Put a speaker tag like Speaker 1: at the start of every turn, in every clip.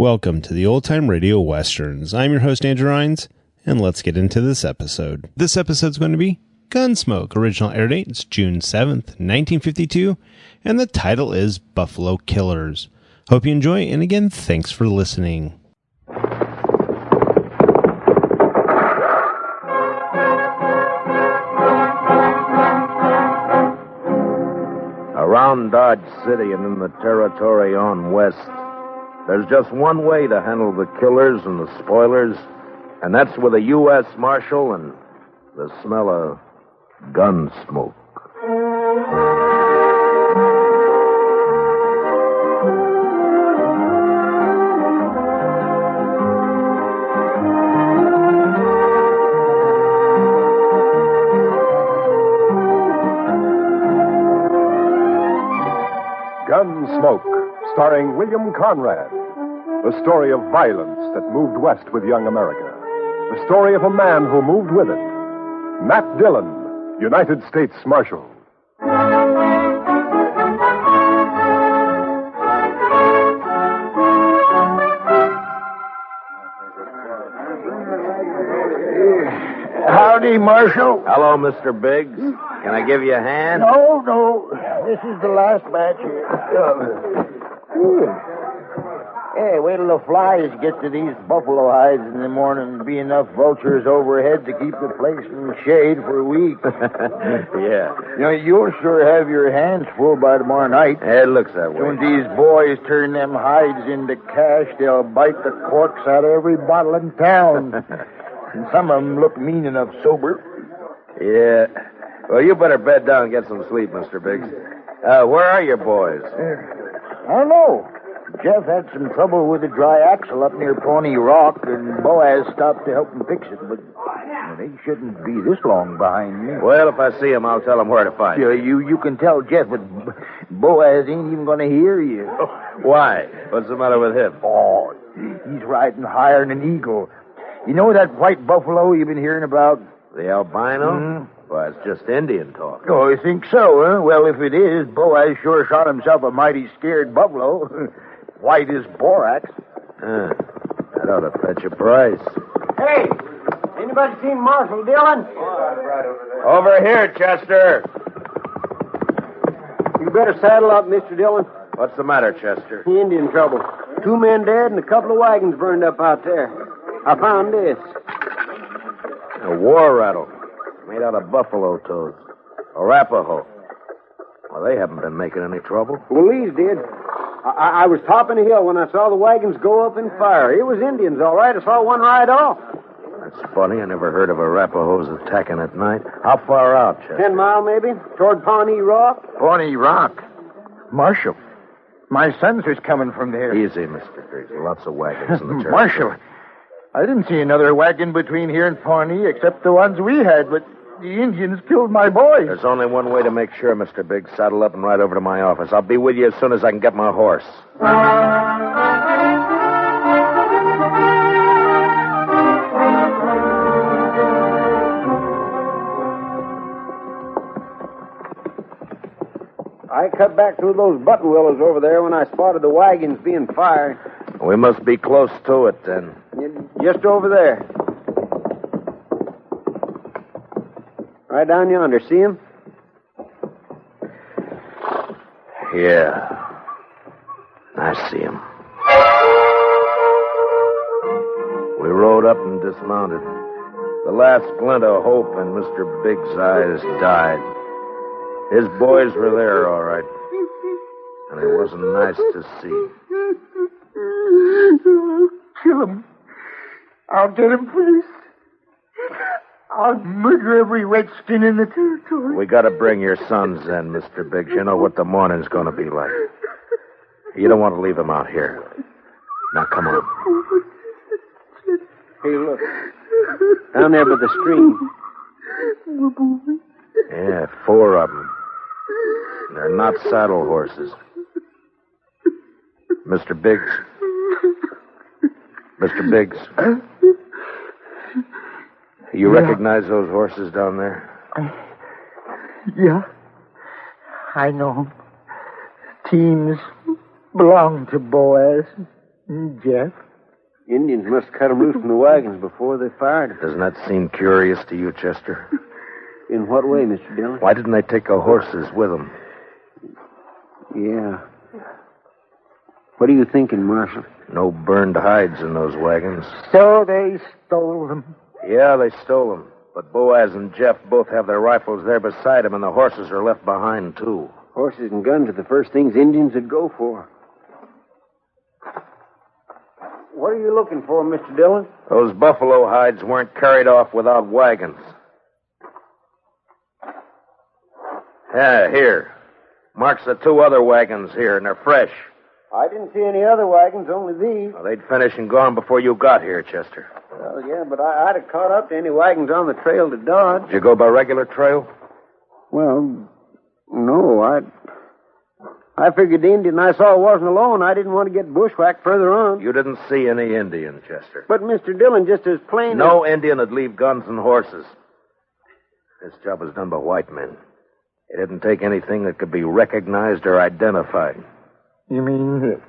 Speaker 1: Welcome to the Old Time Radio Westerns. I'm your host, Andrew Rhynes, and let's get into this episode. This episode's going to be Gunsmoke. Original air date is June 7th, 1952, and the title is Buffalo Killers. Hope you enjoy, and again, thanks for listening.
Speaker 2: Around Dodge City and in the territory on west, there's just one way to handle the killers and the spoilers, and that's with a U.S. Marshal and the smell of gun smoke.
Speaker 3: Gunsmoke, starring William Conrad. The story of violence that moved west with young America. The story of a man who moved with it. Matt Dillon, United States Marshal.
Speaker 4: Howdy, Marshal.
Speaker 2: Hello, Mr. Biggs. Can I give you a hand?
Speaker 4: No. This is the last batch here. Hey, wait till the flies get to these buffalo hides in the morning and be enough vultures overhead to keep the place in the shade for a week.
Speaker 2: Yeah.
Speaker 4: You know, you'll sure have your hands full by tomorrow night.
Speaker 2: It looks that way.
Speaker 4: When these boys turn them hides into cash, they'll bite the corks out of every bottle in town. And some of them look mean enough sober.
Speaker 2: Yeah. Well, you better bed down and get some sleep, Mr. Biggs. Where are your boys?
Speaker 4: I don't know. Jeff had some trouble with the dry axle up near Pawnee Rock, and Boaz stopped to help him fix it, but they shouldn't be this long behind me.
Speaker 2: Well, if I see him, I'll tell him where to find you.
Speaker 4: You can tell Jeff, but Boaz ain't even going to hear you.
Speaker 2: Why? What's the matter with him?
Speaker 4: Oh, he's riding higher than an eagle. You know that white buffalo you've been hearing about?
Speaker 2: The albino? Mm-hmm. Well, it's just Indian talk.
Speaker 4: Oh, you think so, huh? Well, if it is, Boaz sure shot himself a mighty scared buffalo. White as borax.
Speaker 2: That ought to fetch a price.
Speaker 5: Hey, anybody seen Marshal Dillon?
Speaker 2: Over here, Chester.
Speaker 5: You better saddle up, Mr. Dillon.
Speaker 2: What's the matter, Chester?
Speaker 5: Indian trouble. 2 men dead and a couple of wagons burned up out there. I found this.
Speaker 2: A war rattle. Made out of buffalo toads. Arapaho. Well, they haven't been making any trouble.
Speaker 5: Well, these did. I was topping a hill when I saw the wagons go up in fire. It was Indians, all right. I saw one ride off.
Speaker 2: That's funny. I never heard of Arapahos attacking at night. How far out, Chester?
Speaker 5: 10 mile, maybe, toward Pawnee Rock.
Speaker 4: Pawnee Rock? Marshal, my sons was coming from there.
Speaker 2: Easy, Mr. Biggs. Lots of wagons in the territory.
Speaker 4: Marshal, I didn't see another wagon between here and Pawnee except the ones we had, but the Indians killed my boys.
Speaker 2: There's only one way to make sure, Mr. Biggs. Saddle up and ride over to my office. I'll be with you as soon as I can get my horse.
Speaker 5: I cut back through those button willows over there when I spotted the wagons being fired.
Speaker 2: We must be close to it, then.
Speaker 5: Just over there. Right down yonder. See him?
Speaker 2: Yeah. I see him. We rode up and dismounted. The last glint of hope in Mr. Biggs' eyes died. His boys were there, all right. And it wasn't nice to see.
Speaker 4: Kill him. I'll get him for this. I'll murder every redskin in the territory.
Speaker 2: We gotta bring your sons in, Mr. Biggs. You know what the morning's gonna be like. You don't want to leave them out here. Now, come on.
Speaker 5: Hey, look. Down there by the stream.
Speaker 2: Yeah, 4 of them. They're not saddle horses. Mr. Biggs. Mr. Biggs. You recognize those horses down there?
Speaker 4: Yeah. I know. Teams belong to Boaz.
Speaker 6: Jeff?
Speaker 5: Indians must cut them loose from the wagons before they fired.
Speaker 2: Doesn't that seem curious to you, Chester?
Speaker 5: In what way, Mr. Dillon?
Speaker 2: Why didn't they take the horses with them?
Speaker 5: Yeah. What are you thinking, Marshal?
Speaker 2: No burned hides in those wagons.
Speaker 6: So they stole them.
Speaker 2: Yeah, they stole them. But Boaz and Jeff both have their rifles there beside them, and the horses are left behind, too.
Speaker 5: Horses and guns are the first things Indians would go for. What are you looking for, Mr. Dillon?
Speaker 2: Those buffalo hides weren't carried off without wagons. Yeah, here. Marks the 2 other wagons here, and they're fresh.
Speaker 5: I didn't see any other wagons, only these.
Speaker 2: Well, they'd finished and gone before you got here, Chester.
Speaker 5: Well, yeah, but I'd have caught up to any wagons on the trail to Dodge.
Speaker 2: Did you go by regular trail?
Speaker 5: Well, no, I figured the Indian I saw wasn't alone. I didn't want to get bushwhacked further on.
Speaker 2: You didn't see any Indian, Chester.
Speaker 5: But, Mr. Dillon, just as plain
Speaker 2: No Indian would leave guns and horses. This job was done by white men. It didn't take anything that could be recognized or identified.
Speaker 6: You mean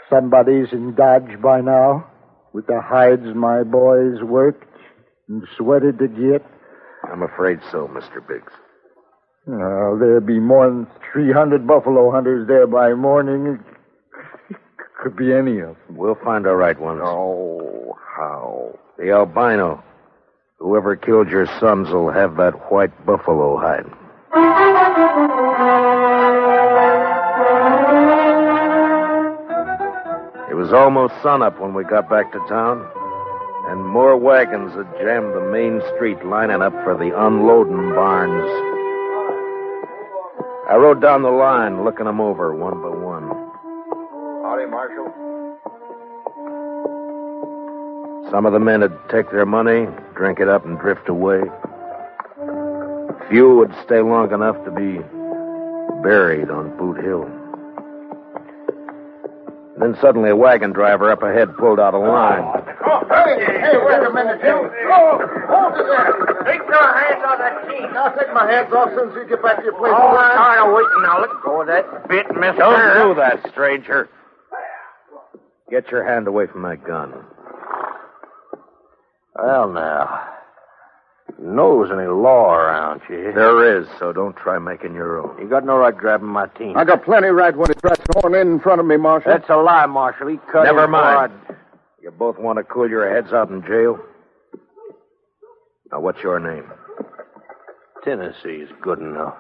Speaker 6: somebody's in Dodge by now? With the hides my boys worked and sweated to get?
Speaker 2: I'm afraid so, Mr. Biggs.
Speaker 6: There'll be more than 300 buffalo hunters there by morning. Could be any of them.
Speaker 2: We'll find the right ones.
Speaker 6: Oh, how?
Speaker 2: The albino. Whoever killed your sons will have that white buffalo hide. It was almost sunup when we got back to town, and more wagons had jammed the main street lining up for the unloading barns. I rode down the line, looking them over one by one.
Speaker 3: Howdy, Marshal.
Speaker 2: Some of the men would take their money, drink it up, and drift away. Few would stay long enough to be buried on Boot Hill. Then suddenly a wagon driver up ahead pulled out a line.
Speaker 7: Oh, hey, wait a minute, Jim. Oh, hold it there. Take your hands off that key. I'll take my hands off as soon as you get back to your place.
Speaker 4: Oh, I'm tired of waiting now. Let go of that bit, mister.
Speaker 2: Don't do that, stranger. Get your hand away from that gun.
Speaker 4: Well, now. Knows any law around you.
Speaker 2: There is, so don't try making your own.
Speaker 4: You got no right grabbing my team.
Speaker 7: I got plenty right when it tries to horn in front of me, Marshal.
Speaker 4: That's a lie, Marshal. He cut
Speaker 2: Never
Speaker 4: his
Speaker 2: mind.
Speaker 4: blood.
Speaker 2: You both want to cool your heads out in jail? Now, what's your name?
Speaker 4: Tennessee's good enough.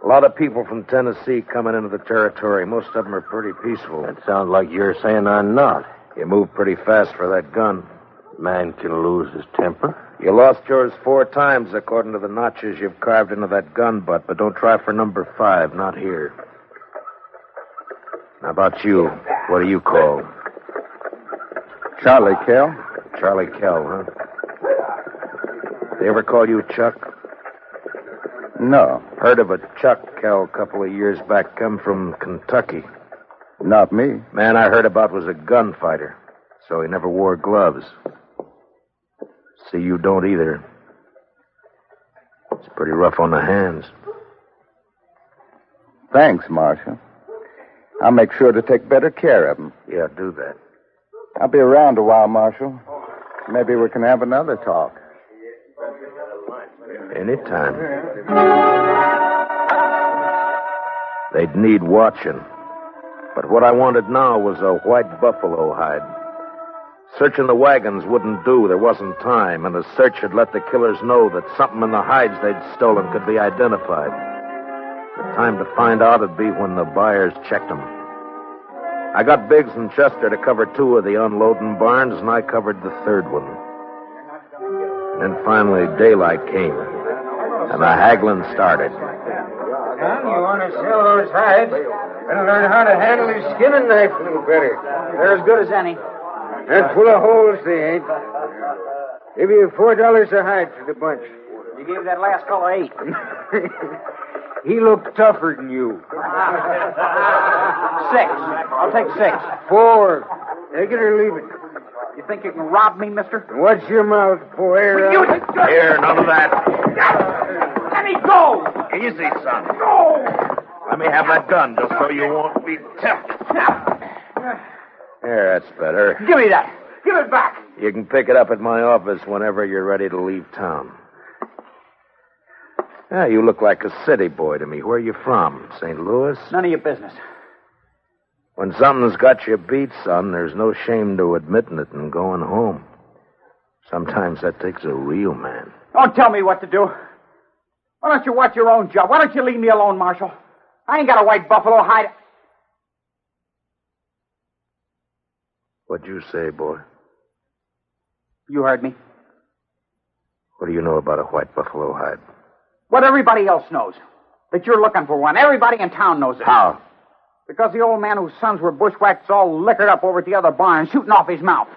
Speaker 2: A lot of people from Tennessee coming into the territory. Most of them are pretty peaceful.
Speaker 4: That sounds like you're saying I'm not.
Speaker 2: You move pretty fast for that gun.
Speaker 4: Man can lose his temper.
Speaker 2: You lost yours 4 times, according to the notches you've carved into that gun butt, but don't try for number 5, not here. How about you? What do you call?
Speaker 7: Charlie Kell.
Speaker 2: Charlie Kell, huh? They ever call you Chuck?
Speaker 7: No,
Speaker 2: Heard of a Chuck Kell a couple of years back, come from Kentucky.
Speaker 7: not me.
Speaker 2: Man I heard about was a gunfighter, so he never wore gloves. See, you don't either. It's pretty rough on the hands.
Speaker 7: Thanks, Marshal. I'll make sure to take better care of them.
Speaker 2: Yeah, do that.
Speaker 7: I'll be around a while, Marshal. Maybe we can have another talk.
Speaker 2: Anytime. They'd need watching. But what I wanted now was a white buffalo hide. Searching the wagons wouldn't do. There wasn't time, and the search had let the killers know that something in the hides they'd stolen could be identified. The time to find out would be when the buyers checked them. I got Biggs and Chester to cover 2 of the unloading barns, and I covered the 3rd one. And then finally daylight came, and the haggling started.
Speaker 5: Son, you want to sell those hides? Better learn how to handle your skinning knife a little better.
Speaker 4: They're as good as any.
Speaker 5: And full of holes, they ain't. Give you $4 a hide for the bunch.
Speaker 4: You gave that last fellow 8.
Speaker 5: He looked tougher than you.
Speaker 4: 6. I'll take 6.
Speaker 5: 4. Take it or leave it.
Speaker 4: You think you can rob me, mister?
Speaker 5: Watch your mouth, boy.
Speaker 2: Here, none of that.
Speaker 4: Let me go!
Speaker 2: Easy, son. Go! Let me have that gun just so you won't be tempted. There, that's better.
Speaker 6: Give me that. Give it back.
Speaker 2: You can pick it up at my office whenever you're ready to leave town. Yeah, you look like a city boy to me. Where are you from? St. Louis?
Speaker 6: None of your business.
Speaker 2: When something's got you beat, son, there's no shame to admitting it and going home. Sometimes that takes a real man.
Speaker 6: Don't tell me what to do. Why don't you watch your own job? Why don't you leave me alone, Marshal? I ain't got a white buffalo hide.
Speaker 2: What'd you say, boy?
Speaker 6: You heard me.
Speaker 2: What do you know about a white buffalo hide?
Speaker 6: What everybody else knows. That you're looking for one. Everybody in town knows it.
Speaker 2: How?
Speaker 6: Because the old man whose sons were bushwhacked all liquored up over at the other barn, shooting off his mouth.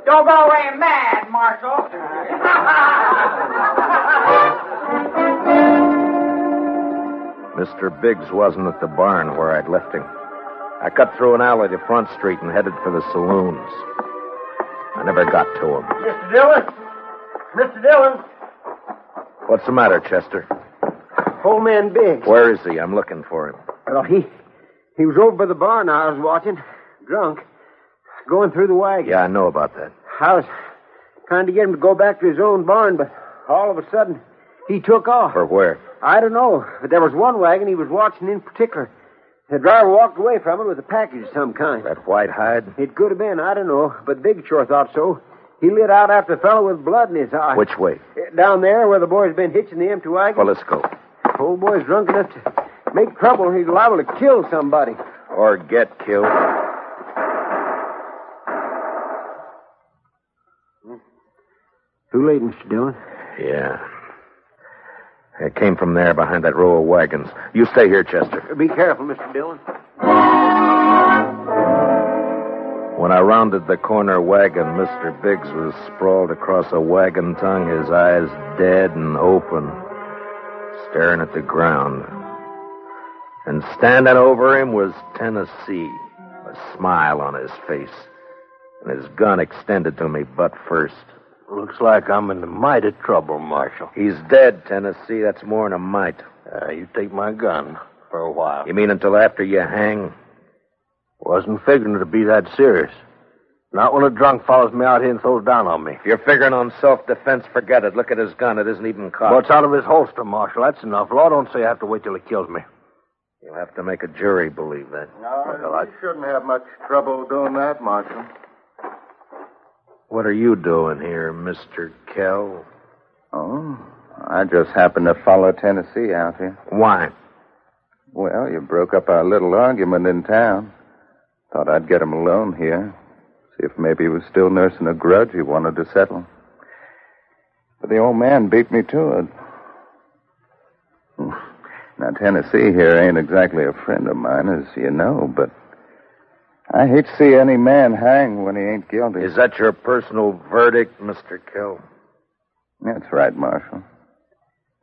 Speaker 6: Don't go away mad, Marshal.
Speaker 2: Mr. Biggs wasn't at the barn where I'd left him. I cut through an alley to Front Street and headed for the saloons. I never got to him.
Speaker 7: Mr. Dillon? Mr. Dillon?
Speaker 2: What's the matter, Chester?
Speaker 5: Old man Biggs.
Speaker 2: Where is he? I'm looking for him.
Speaker 5: Well, he was over by the barn I was watching, drunk, going through the wagon.
Speaker 2: Yeah, I know about that.
Speaker 5: I was trying to get him to go back to his own barn, but all of a sudden, he took off.
Speaker 2: For where?
Speaker 5: I don't know, but there was one wagon he was watching in particular. The driver walked away from it with a package of some kind.
Speaker 2: That white hide?
Speaker 5: It could have been, I don't know, but Big sure thought so. He lit out after a fellow with blood in his eye.
Speaker 2: Which way?
Speaker 5: Down there where the boy's been hitching the empty wagon.
Speaker 2: Well, let's go.
Speaker 5: Old boy's drunk enough to make trouble. He's liable to kill somebody.
Speaker 2: Or get killed.
Speaker 5: Too late, Mr. Dillon.
Speaker 2: Yeah. It came from there behind that row of wagons. You stay here, Chester.
Speaker 5: Be careful, Mr. Dillon.
Speaker 2: When I rounded the corner wagon, Mr. Biggs was sprawled across a wagon tongue, his eyes dead and open, staring at the ground. And standing over him was Tennessee, a smile on his face, and his gun extended to me butt first.
Speaker 8: Looks like I'm in the mite of trouble, Marshal.
Speaker 2: He's dead, Tennessee. That's more than a mite.
Speaker 8: You take my gun for a while.
Speaker 2: You mean until after you hang?
Speaker 8: Wasn't figuring it'd be that serious. Not when a drunk follows me out here and throws down on me.
Speaker 2: If you're figuring on self-defense, forget it. Look at his gun. It isn't even cocked.
Speaker 8: Well, it's out of his holster, Marshal. That's enough. Law don't say I have to wait till he kills me.
Speaker 2: You'll have to make a jury believe that.
Speaker 7: No, you shouldn't have much trouble doing that, Marshal.
Speaker 2: What are you doing here, Mr. Kell?
Speaker 9: Oh, I just happened to follow Tennessee out here.
Speaker 2: Why?
Speaker 9: Well, you broke up our little argument in town. Thought I'd get him alone here. See if maybe he was still nursing a grudge he wanted to settle. But the old man beat me to it. Now, Tennessee here ain't exactly a friend of mine, as you know, but I hate to see any man hang when he ain't guilty.
Speaker 2: Is that your personal verdict, Mr. Kell?
Speaker 9: That's right, Marshal.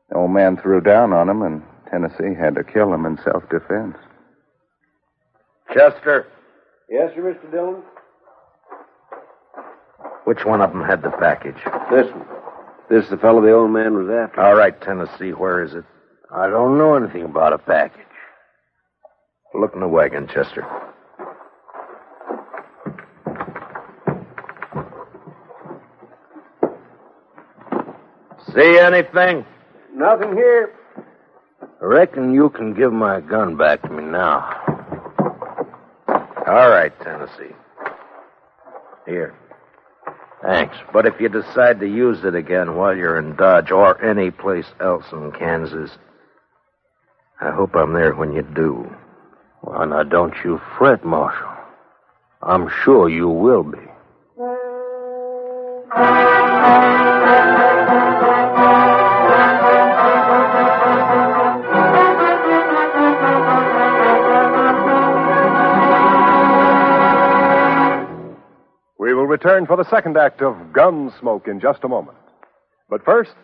Speaker 9: The old man threw down on him, and Tennessee had to kill him in self-defense.
Speaker 2: Chester.
Speaker 5: Yes, sir, Mr. Dillon?
Speaker 2: Which one of them had the package?
Speaker 5: This one. This is the fellow the old man was after.
Speaker 2: All right, Tennessee, where is it?
Speaker 8: I don't know anything about a package.
Speaker 2: Look in the wagon, Chester. See anything?
Speaker 5: Nothing here.
Speaker 8: I reckon you can give my gun back to me now.
Speaker 2: All right, Tennessee. Here.
Speaker 8: Thanks.
Speaker 2: But if you decide to use it again while you're in Dodge or any place else in Kansas, I hope I'm there when you do.
Speaker 8: Well, now, don't you fret, Marshal. I'm sure you will be.
Speaker 3: We will return for the second act of Gunsmoke in just a moment. But first,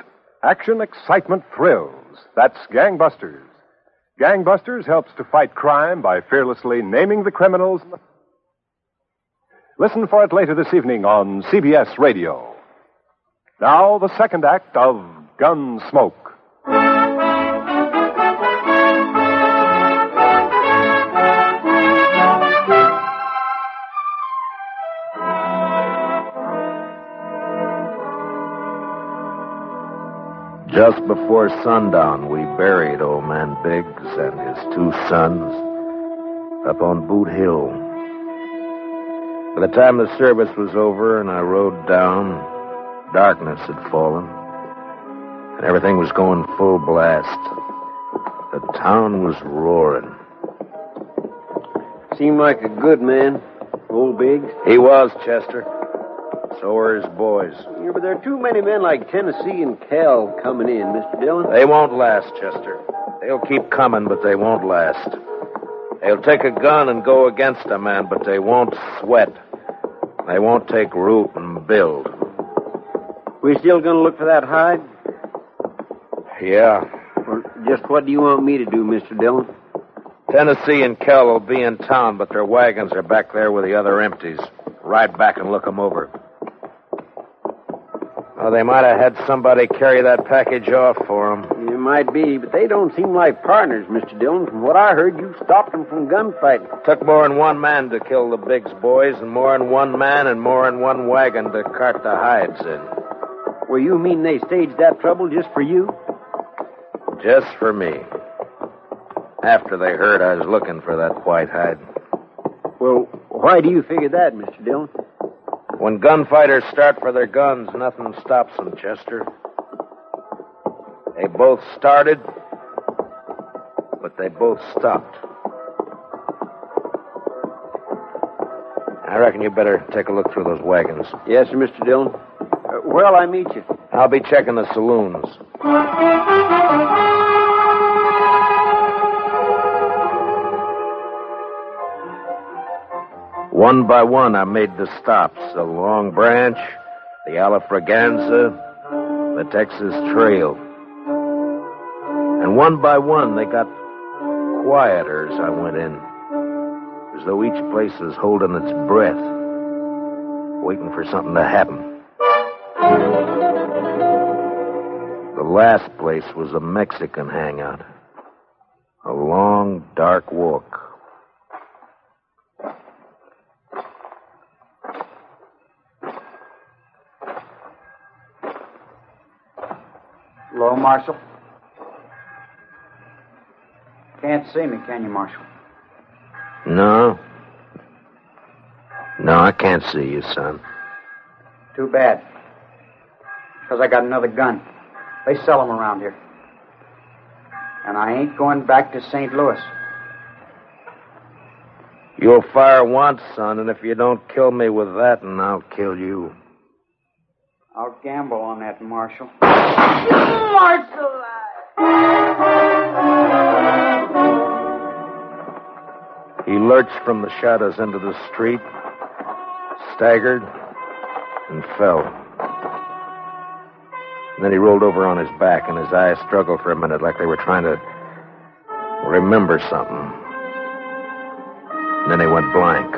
Speaker 3: action, excitement, thrills. That's Gangbusters. Gangbusters helps to fight crime by fearlessly naming the criminals. Listen for it later this evening on CBS Radio. Now, the second act of Gunsmoke.
Speaker 2: Just before sundown, we buried old man Biggs and his 2 sons up on Boot Hill. By the time the service was over and I rode down, darkness had fallen, and everything was going full blast. The town was roaring.
Speaker 5: Seemed like a good man, old Biggs.
Speaker 2: He was, Chester. So were his boys.
Speaker 5: Yeah, but there are too many men like Tennessee and Cal coming in, Mr. Dillon.
Speaker 2: They won't last, Chester. They'll keep coming, but they won't last. They'll take a gun and go against a man, but they won't sweat. They won't take root and build.
Speaker 5: We still gonna look for that hide?
Speaker 2: Yeah.
Speaker 5: Well, just what do you want me to do, Mr. Dillon?
Speaker 2: Tennessee and Kell will be in town, but their wagons are back there with the other empties. Ride back and look them over. Well, they might have had somebody carry that package off for them.
Speaker 5: It might be, but they don't seem like partners, Mr. Dillon. From what I heard, you stopped them from gunfighting.
Speaker 2: Took more than one man to kill the Biggs boys, and more than one man and more than one wagon to cart the hides in.
Speaker 5: Well, you mean they staged that trouble just for you?
Speaker 2: Just for me. After they heard I was looking for that white hide.
Speaker 5: Well, why do you figure that, Mr. Dillon?
Speaker 2: When gunfighters start for their guns, nothing stops them, Chester. They both started, but they both stopped. I reckon you better take a look through those wagons.
Speaker 5: Yes, sir, Mr. Dillon. Where'll I meet you?
Speaker 2: I'll be checking the saloons. One by one, I made the stops. The Long Branch, the Alafraganza, the Texas Trail. And one by one, they got quieter as I went in. As though each place was holding its breath, waiting for something to happen. The last place was a Mexican hangout. A long, dark walk.
Speaker 10: Hello, Marshal. Can't see me, can you, Marshal?
Speaker 2: No. No, I can't see you, son.
Speaker 10: Too bad. Because I got another gun. They sell them around here. And I ain't going back to St. Louis.
Speaker 2: You'll fire once, son, and if you don't kill me with that, and I'll kill you.
Speaker 10: I'll gamble on that, Marshal.
Speaker 11: Marshal!
Speaker 2: He lurched from the shadows into the street, staggered, and fell. And then he rolled over on his back, and his eyes struggled for a minute like they were trying to remember something. And then they went blank.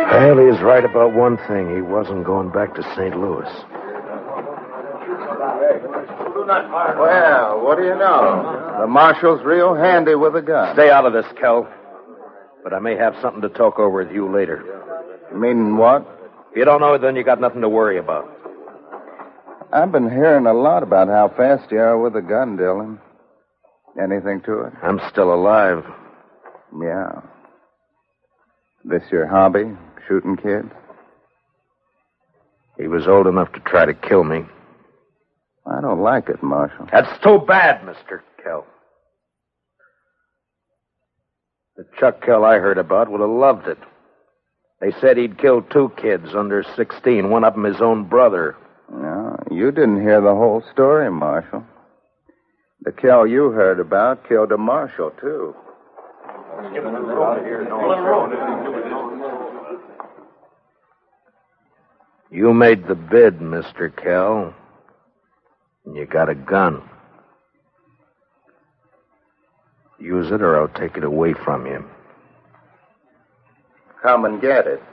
Speaker 2: Well, he was right about one thing. He wasn't going back to St. Louis.
Speaker 9: Well, what do you know? The marshal's real handy with a gun.
Speaker 2: Stay out of this, Kel. But I may have something to talk over with you later.
Speaker 9: You mean what?
Speaker 2: If you don't know it, then you got nothing to worry about.
Speaker 9: I've been hearing a lot about how fast you are with a gun, Dillon. Anything to it?
Speaker 2: I'm still alive.
Speaker 9: Yeah. This your hobby, shooting kids?
Speaker 2: He was old enough to try to kill me.
Speaker 9: I don't like it, Marshal.
Speaker 2: That's too bad, Mr. Kell. The Chuck Kell I heard about would have loved it. They said he'd killed 2 kids under 16, one of them his own brother.
Speaker 9: No, you didn't hear the whole story, Marshal. The Kell you heard about killed a marshal, too.
Speaker 2: You made the bid, Mr. Kell. And you got a gun. Use it or I'll take it away from you.
Speaker 9: Come and get it.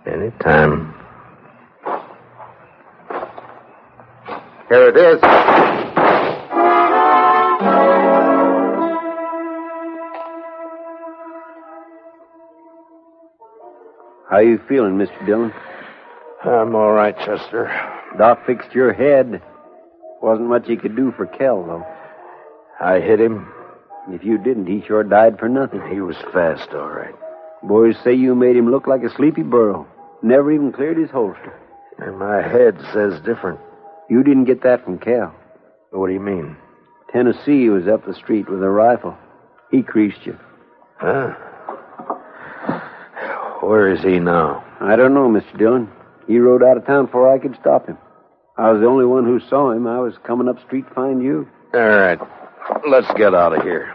Speaker 2: Anytime.
Speaker 9: Here it is.
Speaker 5: How you feeling, Mr. Dillon?
Speaker 2: I'm all right, Chester.
Speaker 5: Doc fixed your head. Wasn't much he could do for Kell, though.
Speaker 2: I hit him.
Speaker 5: If you didn't, he sure died for nothing.
Speaker 2: He was fast, all right.
Speaker 5: Boys say you made him look like a sleepy burro. Never even cleared his holster.
Speaker 2: And my head says different.
Speaker 5: You didn't get that from Kell.
Speaker 2: What do you mean?
Speaker 5: Tennessee was up the street with a rifle. He creased you.
Speaker 2: Huh? Where is he now?
Speaker 5: I don't know, Mr. Dillon. He rode out of town before I could stop him. I was the only one who saw him. I was coming up street to find you.
Speaker 2: All right. Let's get out of here.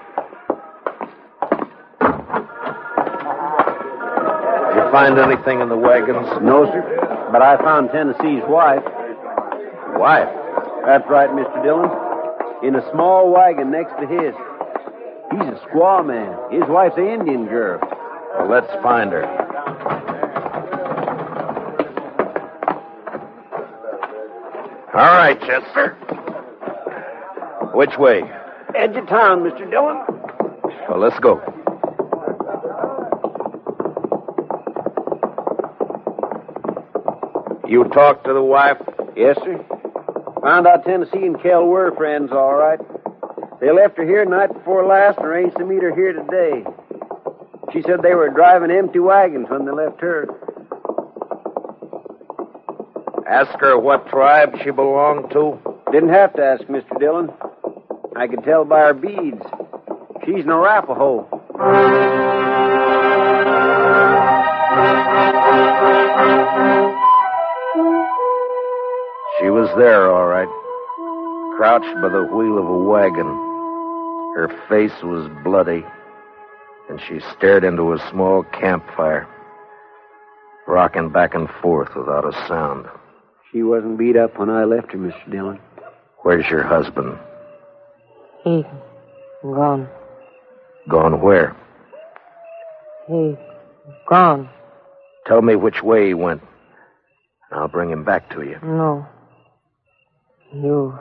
Speaker 2: Did you find anything in the wagons?
Speaker 5: No, sir. But I found Tennessee's wife.
Speaker 2: Wife?
Speaker 5: That's right, Mr. Dillon. In a small wagon next to his. He's a squaw man. His wife's an Indian girl.
Speaker 2: Well, let's find her. All right, Chester. Which way?
Speaker 5: Edge of town, Mr. Dillon.
Speaker 2: Well, let's go. You talked to the wife?
Speaker 5: Yes, sir. Found out Tennessee and Kell were friends, all right. They left her here night before last and arranged to meet her here today. She said they were driving empty wagons when they left her.
Speaker 2: Ask her what tribe she belonged to?
Speaker 5: Didn't have to ask, Mr. Dillon. I could tell by her beads. She's an Arapaho.
Speaker 2: She was there, all right. Crouched by the wheel of a wagon. Her face was bloody, and she stared into a small campfire, rocking back and forth without a sound.
Speaker 5: She wasn't beat up when I left her, Mr. Dillon.
Speaker 2: Where's your husband?
Speaker 12: He gone.
Speaker 2: Gone where?
Speaker 12: He gone.
Speaker 2: Tell me which way he went. I'll bring him back to you.
Speaker 12: No. You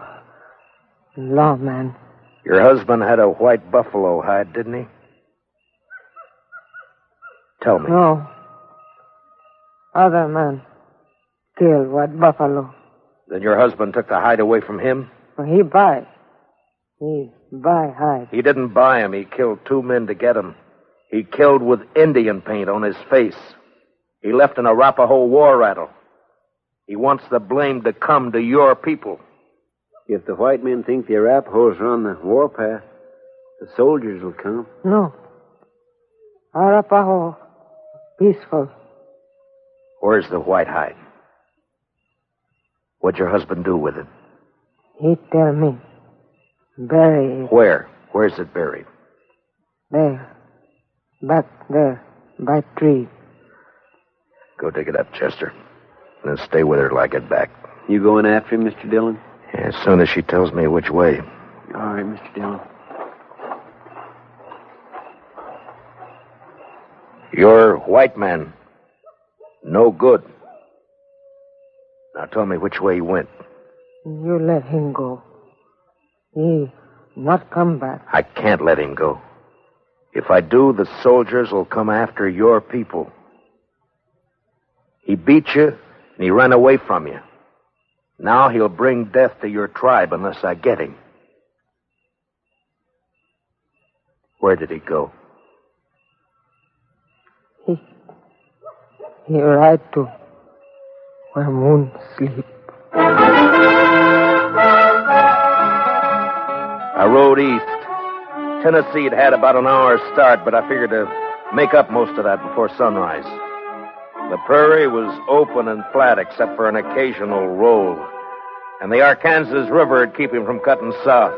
Speaker 12: lawman.
Speaker 2: Your husband had a white buffalo hide, didn't he? Tell me.
Speaker 12: No. Other man killed white buffalo.
Speaker 2: Then your husband took the hide away from him?
Speaker 12: He buy. He buy hide.
Speaker 2: He didn't buy him. He killed 2 men to get him. He killed with Indian paint on his face. He left an Arapaho war rattle. He wants the blame to come to your people.
Speaker 5: If the white men think the Arapahoes are on the warpath, the soldiers will come.
Speaker 12: No. Arapaho, peaceful.
Speaker 2: Where's the white hide? What'd your husband do with it?
Speaker 12: He tell me. Bury it.
Speaker 2: Where? Where's it buried?
Speaker 12: There. Back there. By tree.
Speaker 2: Go dig it up, Chester. And then stay with her till I get back.
Speaker 5: You going after him, Mr. Dillon?
Speaker 2: As soon as she tells me which way.
Speaker 5: All right, Mr. Dillon.
Speaker 2: You're white man. No good. Now tell me which way he went.
Speaker 12: You let him go. He not come back.
Speaker 2: I can't let him go. If I do, the soldiers will come after your people. He beat you, and he ran away from you. Now he'll bring death to your tribe unless I get him. Where did he go?
Speaker 12: He ride to where moon sleep.
Speaker 2: I rode east. Tennessee had about an hour's start, but I figured to make up most of that before sunrise. The prairie was open and flat except for an occasional roll, and the Arkansas River would keep him from cutting south.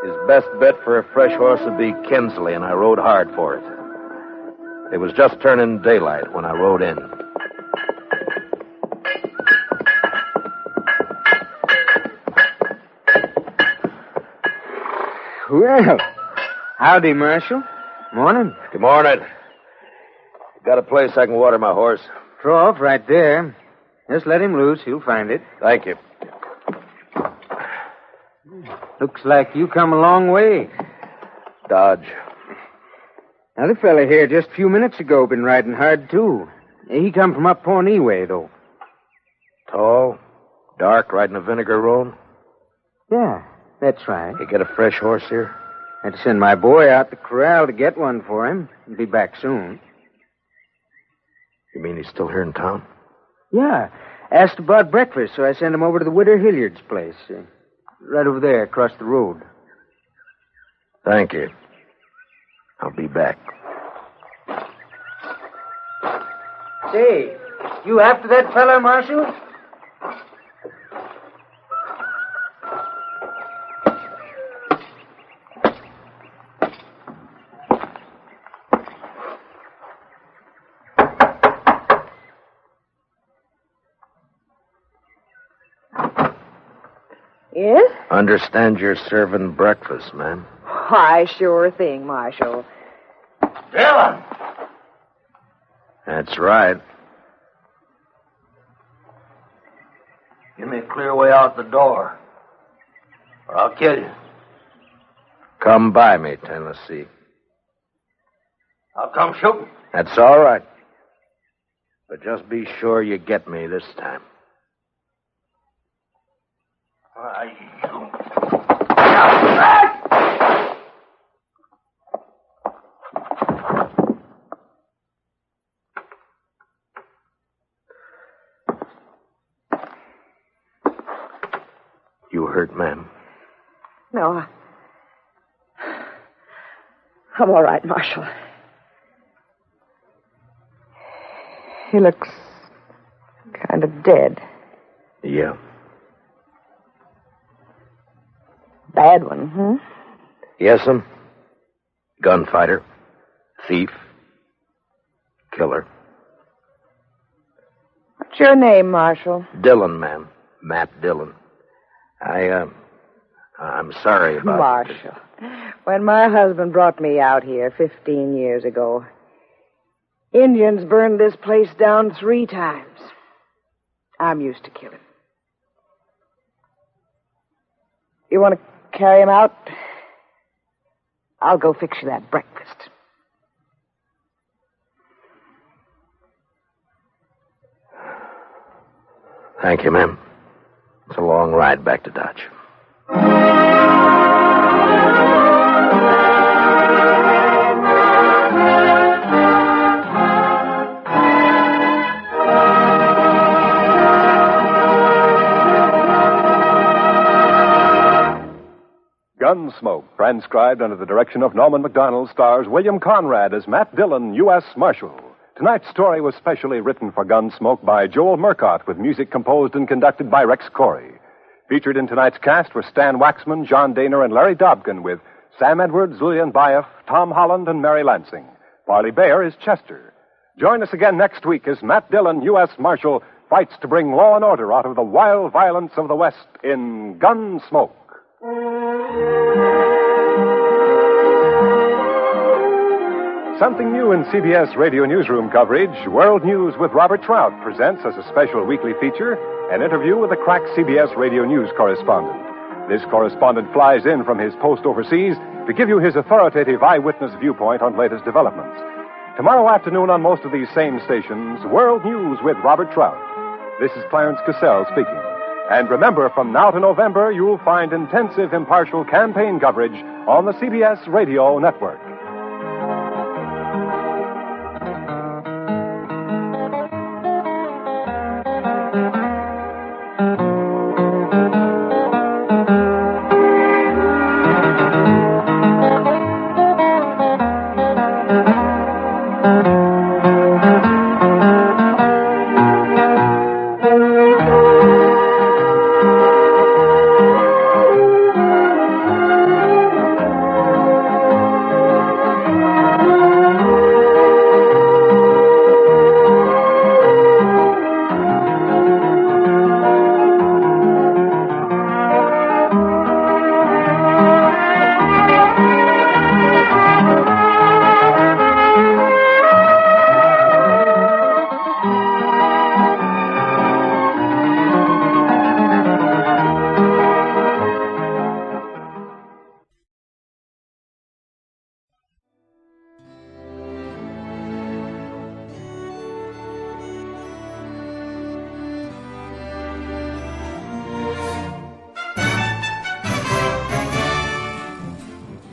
Speaker 2: His best bet for a fresh horse would be Kinsley, and I rode hard for it. It was just turning daylight when I rode in.
Speaker 13: Well, howdy, Marshal. Morning.
Speaker 2: Good morning. Got a place I can water my horse?
Speaker 13: Trough right there. Just let him loose. He'll find it.
Speaker 2: Thank you.
Speaker 13: Looks like you come a long way.
Speaker 2: Dodge.
Speaker 13: Another fella here just a few minutes ago been riding hard, too. He come from up Pawnee way, though.
Speaker 2: Tall, dark, riding a vinegar roan.
Speaker 13: Yeah, that's right.
Speaker 2: You get a fresh horse here?
Speaker 13: I had to send my boy out the corral to get one for him. He'll be back soon.
Speaker 2: You mean he's still here in town?
Speaker 13: Yeah. Asked about breakfast, so I sent him over to the widow Hilliard's place. Right over there, across the road.
Speaker 2: Thank you. I'll be back.
Speaker 13: Say, you after that fella, Marshal?
Speaker 12: Yes?
Speaker 2: Understand you're serving breakfast, ma'am.
Speaker 12: Why, sure thing, Marshal.
Speaker 2: Dillion! That's right.
Speaker 8: Give me a clear way out the door, or I'll kill you.
Speaker 2: Come by me, Tennessee.
Speaker 8: I'll come shooting.
Speaker 2: That's all right. But just be sure you get me this time. You hurt, ma'am?
Speaker 12: No, I'm all right, Marshal. He looks kind of dead.
Speaker 2: Yeah.
Speaker 12: Bad one, huh?
Speaker 2: Yes'm. Gunfighter. Thief. Killer.
Speaker 12: What's your name, Marshal?
Speaker 2: Dillion, ma'am. Matt Dillion. I'm sorry about
Speaker 12: Marshal. When my husband brought me out here 15 years ago, Indians burned this place down 3 times. I'm used to killing. You want to carry him out? I'll go fix you that breakfast.
Speaker 2: Thank you, ma'am. It's a long ride back to Dodge.
Speaker 3: Gunsmoke, transcribed under the direction of Norman Macdonnell, stars William Conrad as Matt Dillion, U.S. Marshal. Tonight's story was specially written for Gunsmoke by Joel Murcott, with music composed and conducted by Rex Koury. Featured in tonight's cast were Stan Waxman, John Dehner, and Larry Dobkin, with Sam Edwards, Lillian Buyeff, Tom Holland, and Mary Lansing. Parley Baer is Chester. Join us again next week as Matt Dillion, U.S. Marshal, fights to bring law and order out of the wild violence of the West in Gunsmoke. Something new in CBS Radio Newsroom coverage, World News with Robert Trout presents as a special weekly feature an interview with a crack CBS Radio News correspondent. This correspondent flies in from his post overseas to give you his authoritative eyewitness viewpoint on latest developments. Tomorrow afternoon on most of these same stations, World News with Robert Trout. This is Clarence Cassell speaking. And remember, from now to November, you'll find intensive, impartial campaign coverage on the CBS Radio Network.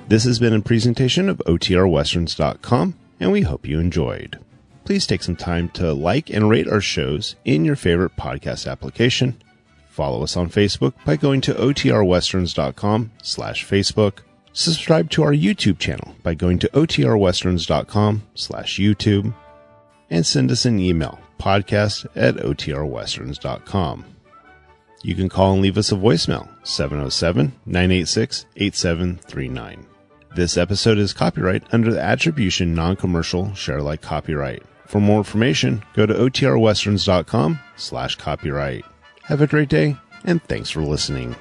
Speaker 1: This has been a presentation of OTRWesterns.com, and we hope you enjoyed. Please take some time to like and rate our shows in your favorite podcast application. Follow us on Facebook by going to OTRWesterns.com/Facebook. Subscribe to our YouTube channel by going to OTRWesterns.com/YouTube. And send us an email, podcast@OTRWesterns.com. You can call and leave us a voicemail, 707-986-8739. This episode is copyright under the Attribution Non-Commercial Share Alike Copyright. For more information, go to OTRWesterns.com/copyright. Have a great day, and thanks for listening.